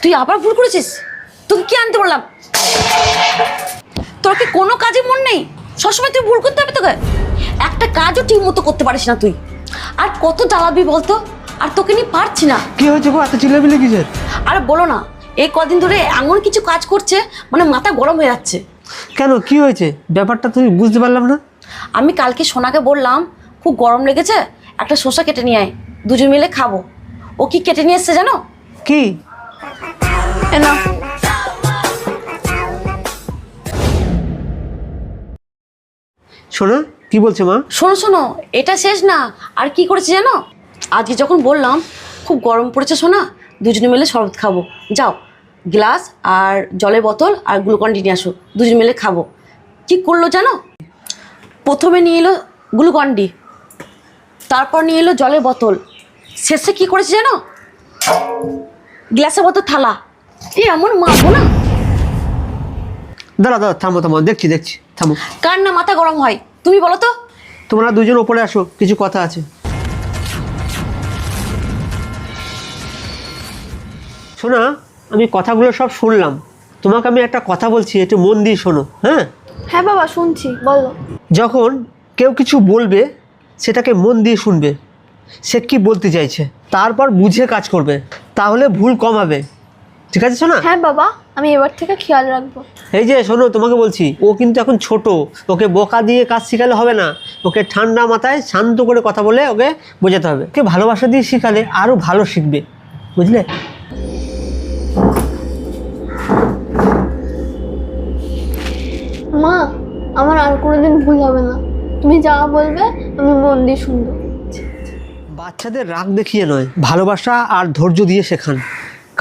তুই আবার ভুল করেছিস। তোকে কি আনতে বললাম? তোর কি কোনো কাজে মন নেই? সবসময় তুই ভুল করতে হবে তোকে? একটা কাজও ঠিক মতো করতে পারিস না তুই। আর কত জ্বালাবি বলতো? আর তোকে নিয়ে পারছি না। কি হয়েছে গো, এত চিল্লামিল্লি কিসের? আর বলো না, এই কদিন ধরে এমন কিছু কাজ করছে মানে মাথা গরম হয়ে যাচ্ছে। কেন, কি হয়েছে? ব্যাপারটা তুমি বুঝতে পারলাম না। আমি কালকে সোনাকে বললাম খুব গরম লেগেছে, একটা শসা কেটে নিয়ে আয়, দুজন মিলে খাবো। ও কি কেটে নিয়ে এসছে জানো? কি? এ না, শোনো, কি বলছে মা? শোনো শোনো, এটা শেষ না, আর কি করেছে জানো? আজকে যখন বললাম খুব গরম পড়েছে সোনা, দুজনে মিলে শরবত খাবো, যাও গ্লাস আর জলের বোতল আর গ্লুকন-ডি নিয়ে আসো, দুজন মিলে খাবো। কি করলো জানো? প্রথমে নিয়ে এলো গ্লুকন-ডি, তারপর নিয়ে এলো জলের বোতল, শেষে কি করেছে জানো? গ্লাসের বোতল থালা। এমন মারবো না। দাঁড়া দাঁড়া, থামো থামো, দেখছি দেখছি, থামো। কার না মাথা গরম হয় তুমি বলো তো? তোমরা দুজন ওপরে আসো, কিছু কথা আছে। শোনা, আমি কথাগুলো সব শুনলাম, তোমাকে আমি একটা কথা বলছি, একটু মন দিয়ে শোনো। হ্যাঁ হ্যাঁ বাবা, শুনছি, বলো। যখন কেউ কিছু বলবে সেটাকে মন দিয়ে শুনবে, সে কি বলতে চাইছে, তারপর বুঝে কাজ করবে, তাহলে ভুল কম হবে। ঠিক আছে শোনা? হ্যাঁ বাবা, আমি এবার থেকে খেয়াল রাখবো। এই যে শোনো, তোমাকে বলছি, ও কিন্তু এখন ছোট, ওকে বকা দিয়ে কাজ শেখালে হবে না, ওকে ঠান্ডা মাথায় শান্ত করে কথা বলে ওকে বোঝাতে হবে। ওকে ভালোবাসা দিয়ে শেখালে আরও ভালো শিখবে, বুঝলে? মা, আমার আর কোনোদিন ভুল হবে না। তুমি যা বলবে আমি মন দিয়ে শুনবো। বাচ্চাদের রাগ দেখিয়ে নয়, ভালোবাসা আর ধৈর্য দিয়ে শেখান।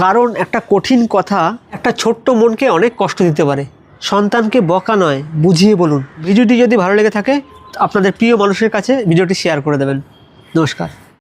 কারণ একটা কঠিন কথা একটা ছোট্ট মনকে অনেক কষ্ট দিতে পারে। সন্তানকে বকা নয়, বুঝিয়ে বলুন। ভিডিওটি যদি ভালো লেগে থাকে আপনাদের প্রিয় মানুষের কাছে ভিডিওটি শেয়ার করে দেবেন। নমস্কার।